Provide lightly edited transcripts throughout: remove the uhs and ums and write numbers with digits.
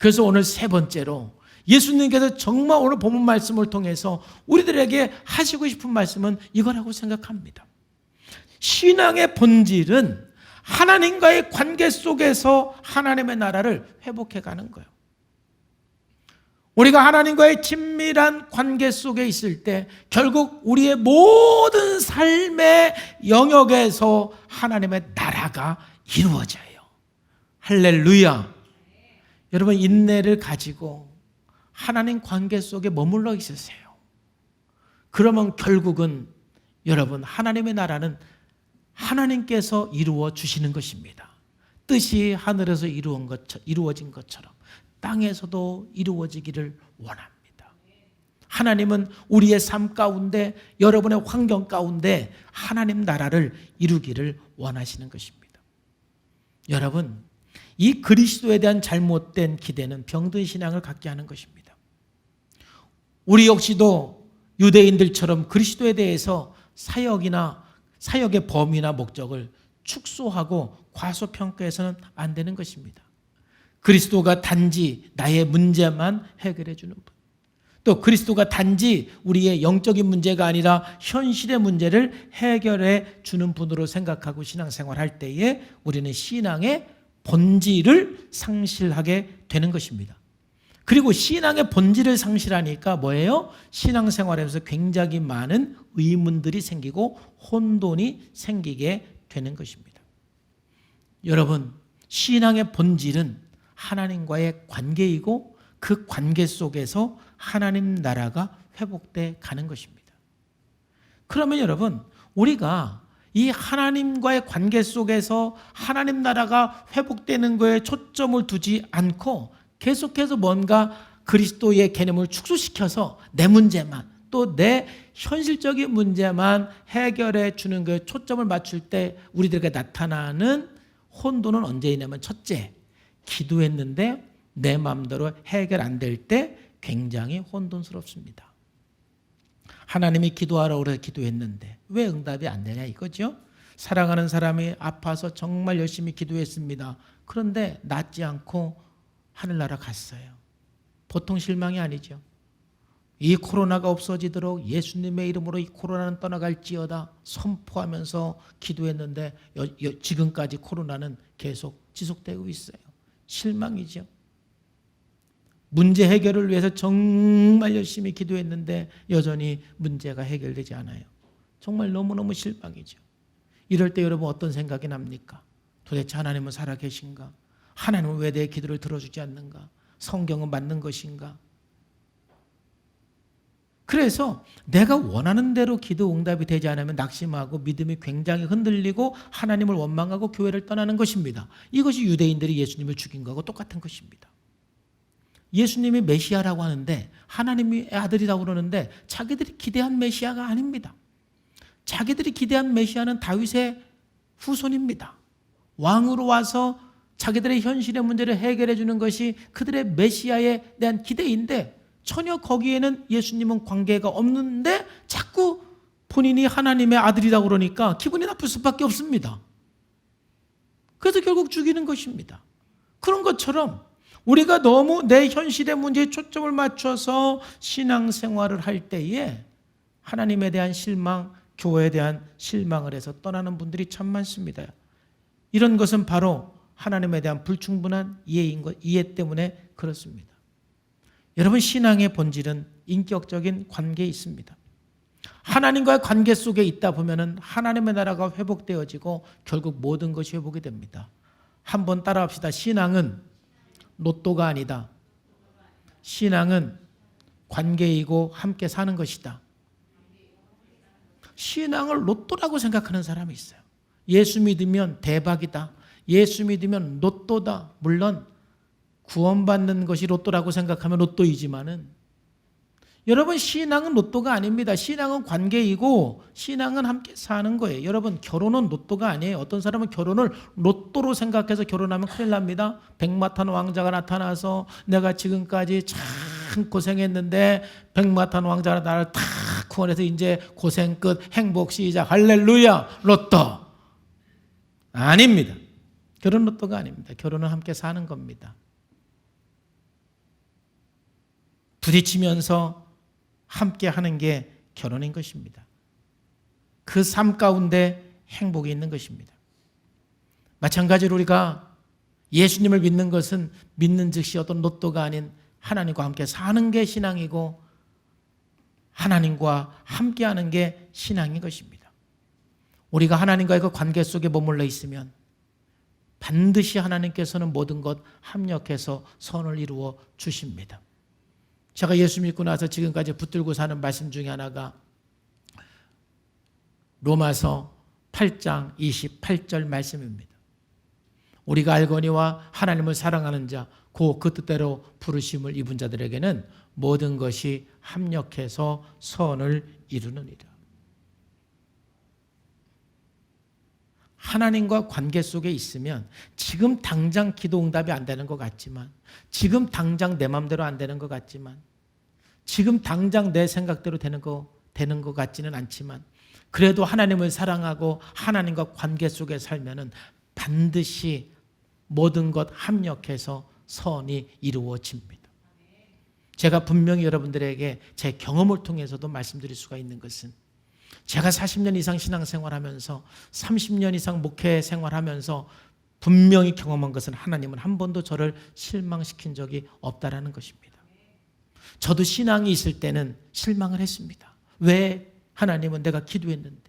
그래서 오늘 세 번째로 예수님께서 정말 오늘 본문 말씀을 통해서 우리들에게 하시고 싶은 말씀은 이거라고 생각합니다. 신앙의 본질은 하나님과의 관계 속에서 하나님의 나라를 회복해 가는 거예요. 우리가 하나님과의 친밀한 관계 속에 있을 때 결국 우리의 모든 삶의 영역에서 하나님의 나라가 이루어져요. 할렐루야. 여러분, 인내를 가지고 하나님 관계 속에 머물러 있으세요. 그러면 결국은 여러분, 하나님의 나라는 하나님께서 이루어 주시는 것입니다. 뜻이 하늘에서 이루어진 것처럼 땅에서도 이루어지기를 원합니다. 하나님은 우리의 삶 가운데, 여러분의 환경 가운데 하나님 나라를 이루기를 원하시는 것입니다. 여러분, 이 그리스도에 대한 잘못된 기대는 병든 신앙을 갖게 하는 것입니다. 우리 역시도 유대인들처럼 그리스도에 대해서 사역의 범위나 목적을 축소하고 과소평가해서는 안 되는 것입니다. 그리스도가 단지 나의 문제만 해결해 주는 분, 또 그리스도가 단지 우리의 영적인 문제가 아니라 현실의 문제를 해결해 주는 분으로 생각하고 신앙생활할 때에 우리는 신앙의 본질을 상실하게 되는 것입니다. 그리고 신앙의 본질을 상실하니까 뭐예요? 신앙생활에서 굉장히 많은 의문들이 생기고 혼돈이 생기게 되는 것입니다. 여러분, 신앙의 본질은 하나님과의 관계이고 그 관계 속에서 하나님 나라가 회복돼 가는 것입니다. 그러면 여러분, 우리가 이 하나님과의 관계 속에서 하나님 나라가 회복되는 거에 초점을 두지 않고 계속해서 뭔가 그리스도의 개념을 축소시켜서 내 문제만, 또 내 현실적인 문제만 해결해 주는 거에 초점을 맞출 때 우리들에게 나타나는 혼돈은 언제 있냐면, 첫째, 기도했는데 내 마음대로 해결 안 될 때 굉장히 혼돈스럽습니다. 하나님이 기도하라고 해서 기도했는데 왜 응답이 안 되냐 이거죠. 사랑하는 사람이 아파서 정말 열심히 기도했습니다. 그런데 낫지 않고 하늘나라 갔어요. 보통 실망이 아니죠. 이 코로나가 없어지도록 예수님의 이름으로 이 코로나는 떠나갈지어다 선포하면서 기도했는데 지금까지 코로나는 계속 지속되고 있어요. 실망이죠. 문제 해결을 위해서 정말 열심히 기도했는데 여전히 문제가 해결되지 않아요. 정말 너무너무 실망이죠. 이럴 때 여러분 어떤 생각이 납니까? 도대체 하나님은 살아계신가? 하나님은 왜 내 기도를 들어주지 않는가? 성경은 맞는 것인가? 그래서 내가 원하는 대로 기도 응답이 되지 않으면 낙심하고 믿음이 굉장히 흔들리고 하나님을 원망하고 교회를 떠나는 것입니다. 이것이 유대인들이 예수님을 죽인 거하고 똑같은 것입니다. 예수님이 메시아라고 하는데, 하나님의 아들이라고 그러는데 자기들이 기대한 메시아가 아닙니다. 자기들이 기대한 메시아는 다윗의 후손입니다. 왕으로 와서 자기들의 현실의 문제를 해결해 주는 것이 그들의 메시아에 대한 기대인데, 전혀 거기에는 예수님은 관계가 없는데 자꾸 본인이 하나님의 아들이라고 그러니까 기분이 나쁠 수밖에 없습니다. 그래서 결국 죽이는 것입니다. 그런 것처럼 우리가 너무 내 현실의 문제에 초점을 맞춰서 신앙생활을 할 때에 하나님에 대한 실망, 교회에 대한 실망을 해서 떠나는 분들이 참 많습니다. 이런 것은 바로 하나님에 대한 불충분한 이해 때문에 그렇습니다. 여러분, 신앙의 본질은 인격적인 관계에 있습니다. 하나님과의 관계 속에 있다 보면 하나님의 나라가 회복되어지고 결국 모든 것이 회복이 됩니다. 한번 따라합시다. 신앙은 로또가 아니다. 신앙은 관계이고 함께 사는 것이다. 신앙을 로또라고 생각하는 사람이 있어요. 예수 믿으면 대박이다. 예수 믿으면 로또다. 물론 구원받는 것이 로또라고 생각하면 로또이지만은, 여러분, 신앙은 로또가 아닙니다. 신앙은 관계이고 신앙은 함께 사는 거예요. 여러분, 결혼은 로또가 아니에요. 어떤 사람은 결혼을 로또로 생각해서 결혼하면 큰일 납니다. 백마탄 왕자가 나타나서 내가 지금까지 참 고생했는데 백마탄 왕자가 나를 탁 구원해서 이제 고생 끝, 행복 시작, 할렐루야, 로또. 아닙니다. 결혼 로또가 아닙니다. 결혼은 함께 사는 겁니다. 부딪히면서 함께 하는 게 결혼인 것입니다. 그 삶 가운데 행복이 있는 것입니다. 마찬가지로 우리가 예수님을 믿는 것은 믿는 즉시 어떤 로또가 아닌 하나님과 함께 사는 게 신앙이고 하나님과 함께하는 게 신앙인 것입니다. 우리가 하나님과의 그 관계 속에 머물러 있으면 반드시 하나님께서는 모든 것 합력해서 선을 이루어 주십니다. 제가 예수 믿고 나서 지금까지 붙들고 사는 말씀 중에 하나가 로마서 8장 28절 말씀입니다. 우리가 알거니와 하나님을 사랑하는 자, 그 뜻대로 부르심을 입은 자들에게는 모든 것이 합력해서 선을 이루느니라. 하나님과 관계 속에 있으면 지금 당장 기도 응답이 안 되는 것 같지만, 지금 당장 내 마음대로 안 되는 것 같지만, 지금 당장 내 생각대로 되는 것 같지는 않지만, 그래도 하나님을 사랑하고 하나님과 관계 속에 살면은 반드시 모든 것 합력해서 선이 이루어집니다. 제가 분명히 여러분들에게 제 경험을 통해서도 말씀드릴 수가 있는 것은, 제가 40년 이상 신앙생활하면서 30년 이상 목회 생활하면서 분명히 경험한 것은 하나님은 한 번도 저를 실망시킨 적이 없다라는 것입니다. 저도 신앙이 있을 때는 실망을 했습니다. 왜 하나님은 내가 기도했는데,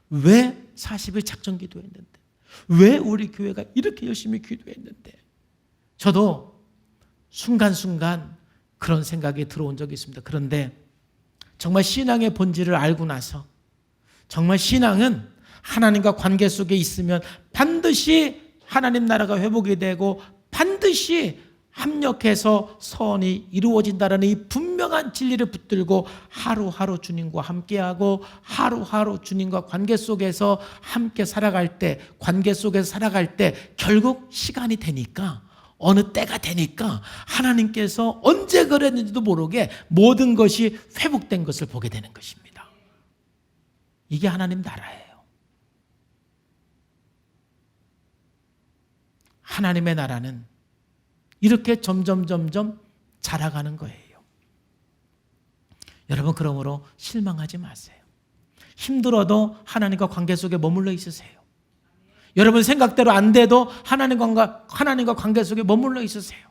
왜 40일 작정 기도했는데, 왜 우리 교회가 이렇게 열심히 기도했는데, 저도 순간순간 그런 생각이 들어온 적이 있습니다. 그런데 정말 신앙의 본질을 알고 나서, 정말 신앙은 하나님과 관계 속에 있으면 반드시 하나님 나라가 회복이 되고 반드시 합력해서 선이 이루어진다는 이 분명한 진리를 붙들고 하루하루 주님과 함께하고 하루하루 주님과 관계 속에서 함께 살아갈 때, 관계 속에서 살아갈 때 결국 시간이 되니까, 어느 때가 되니까 하나님께서 언제 그랬는지도 모르게 모든 것이 회복된 것을 보게 되는 것입니다. 이게 하나님 나라예요. 하나님의 나라는 이렇게 점점 자라가는 거예요. 여러분, 그러므로 실망하지 마세요. 힘들어도 하나님과 관계 속에 머물러 있으세요. 여러분 생각대로 안 돼도 하나님과 관계 속에 머물러 있으세요.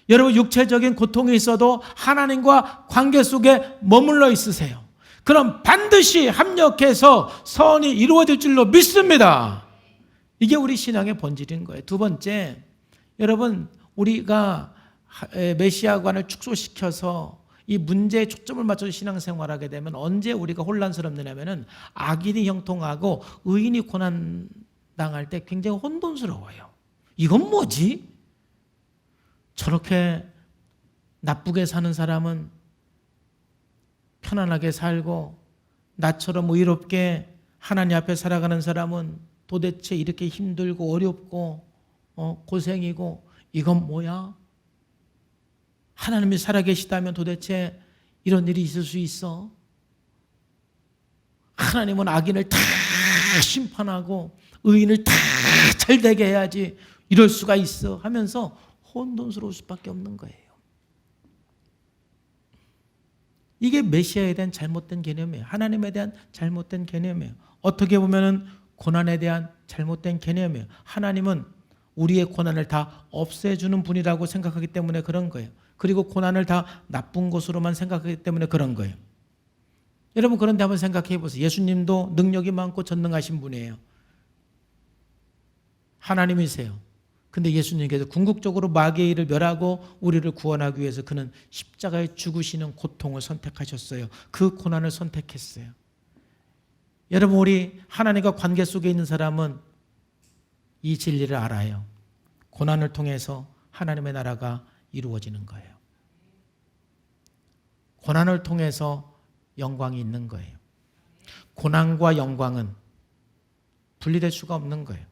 여러분 육체적인 고통이 있어도 하나님과 관계 속에 머물러 있으세요. 그럼 반드시 합력해서 선이 이루어질 줄로 믿습니다. 이게 우리 신앙의 본질인 거예요. 두 번째, 여러분 우리가 메시아관을 축소시켜서 이 문제에 초점을 맞춰서 신앙생활하게 되면 언제 우리가 혼란스럽느냐면은 악인이 형통하고 의인이 고난당할 때 굉장히 혼돈스러워요. 이건 뭐지? 저렇게 나쁘게 사는 사람은 편안하게 살고 나처럼 의롭게 하나님 앞에 살아가는 사람은 도대체 이렇게 힘들고 어렵고 고생이고 이건 뭐야? 하나님이 살아계시다면 도대체 이런 일이 있을 수 있어? 하나님은 악인을 다 심판하고 의인을 다 잘되게 해야지 이럴 수가 있어 하면서 혼돈스러울 수밖에 없는 거예요. 이게 메시아에 대한 잘못된 개념이에요. 하나님에 대한 잘못된 개념이에요. 어떻게 보면 고난에 대한 잘못된 개념이에요. 하나님은 우리의 고난을 다 없애주는 분이라고 생각하기 때문에 그런 거예요. 그리고 고난을 다 나쁜 것으로만 생각하기 때문에 그런 거예요. 여러분 그런데 한번 생각해 보세요. 예수님도 능력이 많고 전능하신 분이에요. 하나님이세요. 근데 예수님께서 궁극적으로 마귀의 일을 멸하고 우리를 구원하기 위해서 그는 십자가에 죽으시는 고통을 선택하셨어요. 그 고난을 선택했어요. 여러분 우리 하나님과 관계 속에 있는 사람은 이 진리를 알아요. 고난을 통해서 하나님의 나라가 이루어지는 거예요. 고난을 통해서 영광이 있는 거예요. 고난과 영광은 분리될 수가 없는 거예요.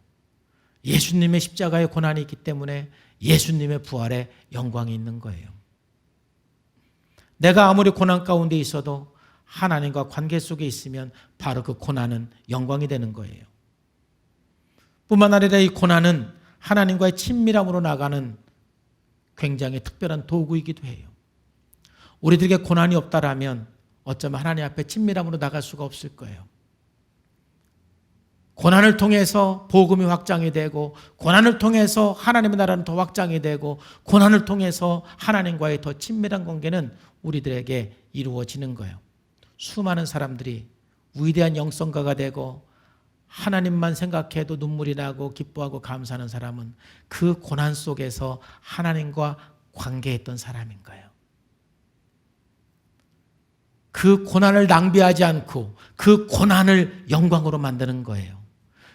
예수님의 십자가의 고난이 있기 때문에 예수님의 부활에 영광이 있는 거예요. 내가 아무리 고난 가운데 있어도 하나님과 관계 속에 있으면 바로 그 고난은 영광이 되는 거예요. 뿐만 아니라 이 고난은 하나님과의 친밀함으로 나가는 굉장히 특별한 도구이기도 해요. 우리들에게 고난이 없다라면 어쩌면 하나님 앞에 친밀함으로 나갈 수가 없을 거예요. 고난을 통해서 복음이 확장이 되고, 고난을 통해서 하나님의 나라는 더 확장이 되고, 고난을 통해서 하나님과의 더 친밀한 관계는 우리들에게 이루어지는 거예요. 수많은 사람들이 위대한 영성가가 되고 하나님만 생각해도 눈물이 나고 기뻐하고 감사하는 사람은 그 고난 속에서 하나님과 관계했던 사람인 거예요. 그 고난을 낭비하지 않고 그 고난을 영광으로 만드는 거예요.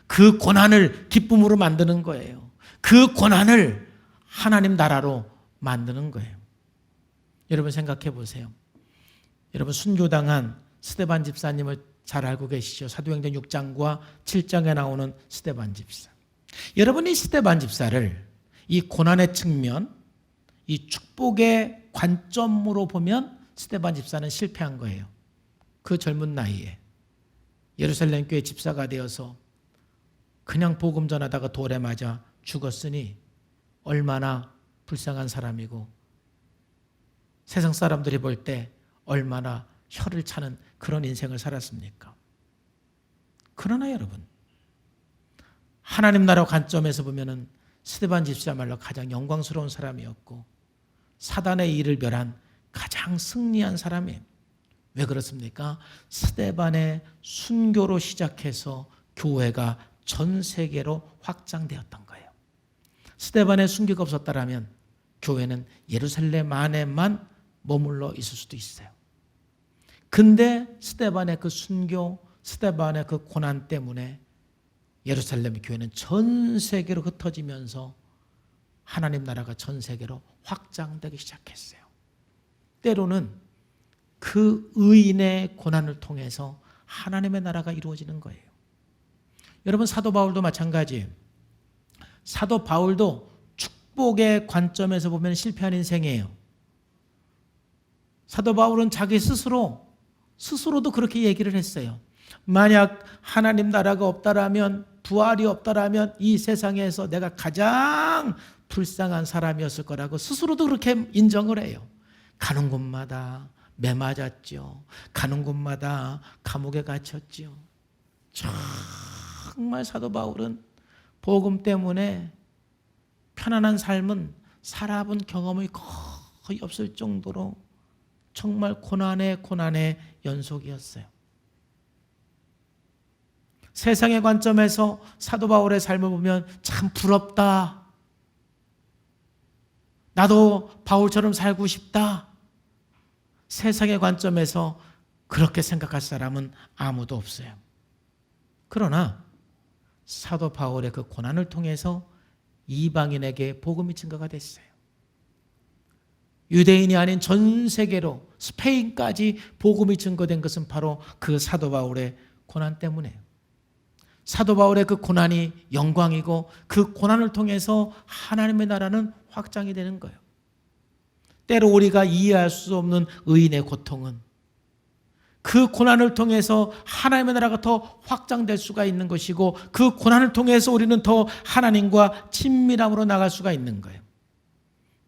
그 고난을 기쁨으로 만드는 거예요. 그 고난을 하나님 나라로 만드는 거예요. 여러분 생각해 보세요. 여러분 순교당한 스데반 집사님을 잘 알고 계시죠? 사도행전 6장과 7장에 나오는 스데반 집사. 여러분이 스데반 집사를 이 고난의 측면, 이 축복의 관점으로 보면 스데반 집사는 실패한 거예요. 그 젊은 나이에 예루살렘 교회 집사가 되어서 그냥 복음 전하다가 돌에 맞아 죽었으니 얼마나 불쌍한 사람이고 세상 사람들이 볼 때 얼마나 혀를 차는 그런 인생을 살았습니까? 그러나 여러분, 하나님 나라 관점에서 보면은 스데반 집사야말로 가장 영광스러운 사람이었고 사단의 일을 멸한 가장 승리한 사람이에요. 왜 그렇습니까? 스데반의 순교로 시작해서 교회가 전 세계로 확장되었던 거예요. 스데반의 순교가 없었다면 교회는 예루살렘 안에만 머물러 있을 수도 있어요. 근데 스데반의 그 순교, 스데반의 그 고난 때문에 예루살렘 교회는 전 세계로 흩어지면서 하나님 나라가 전 세계로 확장되기 시작했어요. 때로는 그 의인의 고난을 통해서 하나님의 나라가 이루어지는 거예요. 여러분 사도 바울도 마찬가지예요. 사도 바울도 축복의 관점에서 보면 실패한 인생이에요. 사도 바울은 자기 스스로도 그렇게 얘기를 했어요. 만약 하나님 나라가 없다라면, 부활이 없다라면 이 세상에서 내가 가장 불쌍한 사람이었을 거라고 스스로도 그렇게 인정을 해요. 가는 곳마다 매 맞았죠. 가는 곳마다 감옥에 갇혔죠. 정말 사도 바울은 복음 때문에 편안한 삶은 살아본 경험이 거의 없을 정도로 정말 고난의 연속이었어요. 세상의 관점에서 사도 바울의 삶을 보면 참 부럽다. 나도 바울처럼 살고 싶다. 세상의 관점에서 그렇게 생각할 사람은 아무도 없어요. 그러나 사도 바울의 그 고난을 통해서 이방인에게 복음이 증거가 됐어요. 유대인이 아닌 전 세계로 스페인까지 복음이 증거된 것은 바로 그 사도 바울의 고난 때문이에요. 사도 바울의 그 고난이 영광이고 그 고난을 통해서 하나님의 나라는 확장이 되는 거예요. 때로 우리가 이해할 수 없는 의인의 고통은 그 고난을 통해서 하나님의 나라가 더 확장될 수가 있는 것이고 그 고난을 통해서 우리는 더 하나님과 친밀함으로 나갈 수가 있는 거예요.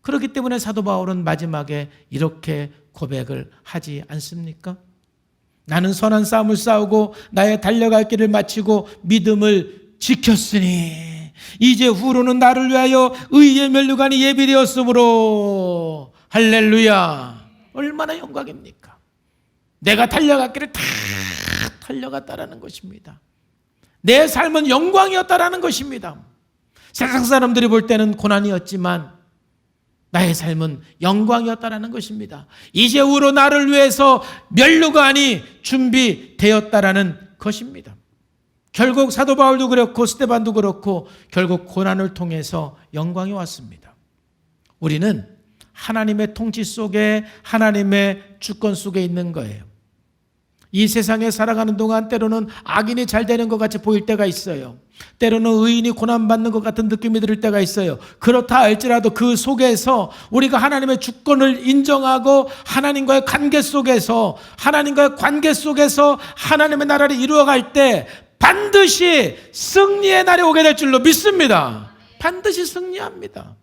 그렇기 때문에 사도 바울은 마지막에 이렇게 고백을 하지 않습니까? 나는 선한 싸움을 싸우고 나의 달려갈 길을 마치고 믿음을 지켰으니 이제 후로는 나를 위하여 의의 면류관이 예비되었으므로 할렐루야. 얼마나 영광입니까? 내가 달려갈 길을 다 달려갔다라는 것입니다. 내 삶은 영광이었다라는 것입니다. 세상 사람들이 볼 때는 고난이었지만 나의 삶은 영광이었다라는 것입니다. 이제 후로 나를 위해서 면류관이 준비되었다라는 것입니다. 결국 사도 바울도 그렇고 스데반도 그렇고 결국 고난을 통해서 영광이 왔습니다. 우리는 하나님의 통치 속에 하나님의 주권 속에 있는 거예요. 이 세상에 살아가는 동안 때로는 악인이 잘 되는 것 같이 보일 때가 있어요. 때로는 의인이 고난받는 것 같은 느낌이 들 때가 있어요. 그렇다 할지라도 그 속에서 우리가 하나님의 주권을 인정하고 하나님과의 관계 속에서 하나님의 나라를 이루어갈 때 반드시 승리의 날이 오게 될 줄로 믿습니다. 반드시 승리합니다.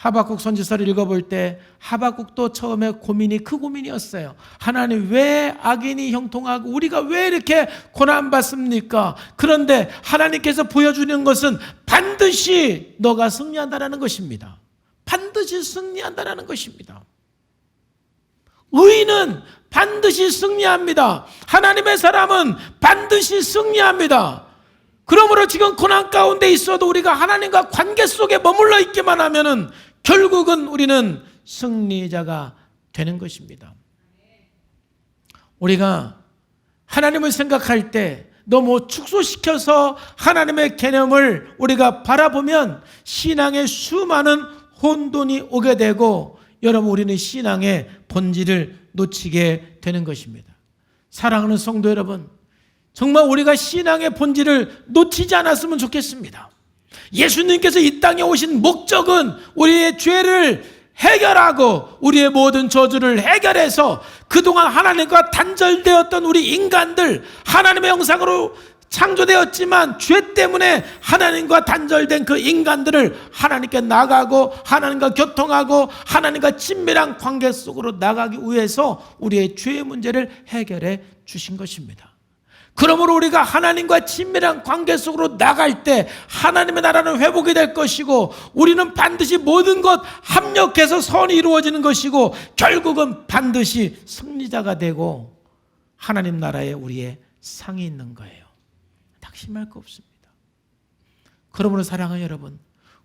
하박국 선지서를 읽어볼 때 하박국도 처음에 고민이 그 고민이었어요. 하나님, 왜 악인이 형통하고 우리가 왜 이렇게 고난받습니까? 그런데 하나님께서 보여주는 것은 반드시 너가 승리한다는 것입니다. 반드시 승리한다는 것입니다. 의인은 반드시 승리합니다. 하나님의 사람은 반드시 승리합니다. 그러므로 지금 고난 가운데 있어도 우리가 하나님과 관계 속에 머물러 있기만 하면은 결국은 우리는 승리자가 되는 것입니다. 우리가 하나님을 생각할 때 너무 축소시켜서 하나님의 개념을 우리가 바라보면 신앙에 수많은 혼돈이 오게 되고, 여러분, 우리는 신앙의 본질을 놓치게 되는 것입니다. 사랑하는 성도 여러분, 정말 우리가 신앙의 본질을 놓치지 않았으면 좋겠습니다. 예수님께서 이 땅에 오신 목적은 우리의 죄를 해결하고 우리의 모든 저주를 해결해서 그동안 하나님과 단절되었던 우리 인간들, 하나님의 형상으로 창조되었지만 죄 때문에 하나님과 단절된 그 인간들을 하나님께 나가고 하나님과 교통하고 하나님과 친밀한 관계 속으로 나가기 위해서 우리의 죄의 문제를 해결해 주신 것입니다. 그러므로 우리가 하나님과 친밀한 관계 속으로 나갈 때 하나님의 나라는 회복이 될 것이고, 우리는 반드시 모든 것 합력해서 선이 이루어지는 것이고, 결국은 반드시 승리자가 되고 하나님 나라에 우리의 상이 있는 거예요. 낙심할 거 없습니다. 그러므로 사랑하는 여러분,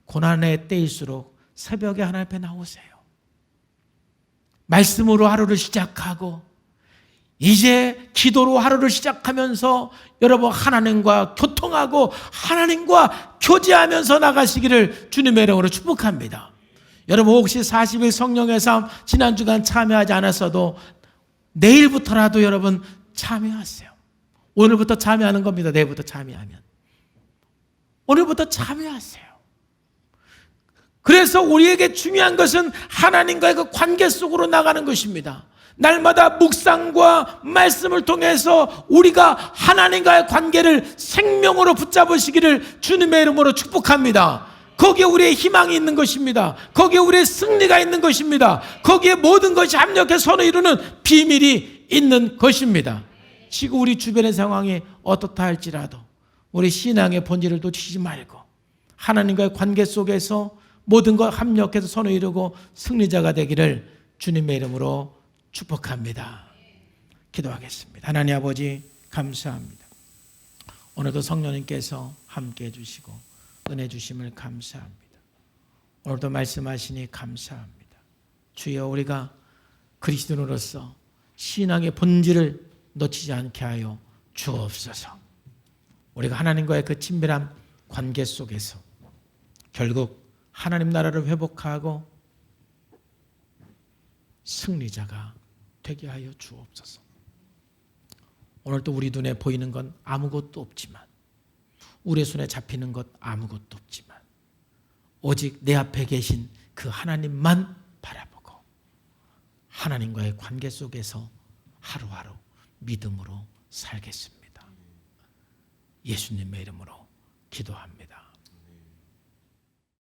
고난의 때일수록 새벽에 하나님 앞에 나오세요. 말씀으로 하루를 시작하고 이제 기도로 하루를 시작하면서 여러분 하나님과 교통하고 하나님과 교제하면서 나가시기를 주님의 이름으로 축복합니다. 여러분, 혹시 40일 성령의 삶 지난 주간 참여하지 않았어도 내일부터라도 여러분 참여하세요. 오늘부터 참여하는 겁니다. 내일부터 참여하면. 오늘부터 참여하세요. 그래서 우리에게 중요한 것은 하나님과의 그 관계 속으로 나가는 것입니다. 날마다 묵상과 말씀을 통해서 우리가 하나님과의 관계를 생명으로 붙잡으시기를 주님의 이름으로 축복합니다. 거기에 우리의 희망이 있는 것입니다. 거기에 우리의 승리가 있는 것입니다. 거기에 모든 것이 합력해 선을 이루는 비밀이 있는 것입니다. 지금 우리 주변의 상황이 어떻다 할지라도 우리 신앙의 본질을 놓치지 말고 하나님과의 관계 속에서 모든 것 합력해서 선을 이루고 승리자가 되기를 주님의 이름으로 축복합니다. 기도하겠습니다. 하나님 아버지, 감사합니다. 오늘도 성령님께서 함께해 주시고 은혜 주심을 감사합니다. 오늘도 말씀하시니 감사합니다. 주여, 우리가 그리스도인으로서 신앙의 본질을 놓치지 않게 하여 주옵소서. 우리가 하나님과의 그 친밀한 관계 속에서 결국 하나님 나라를 회복하고 승리자가 되게 하여 주옵소서. 오늘도 우리 눈에 보이는 건 아무것도 없지만, 우리의 손에 잡히는 것 아무것도 없지만, 오직 내 앞에 계신 그 하나님만 바라보고 하나님과의 관계 속에서 하루하루 믿음으로 살겠습니다. 예수님의 이름으로 기도합니다.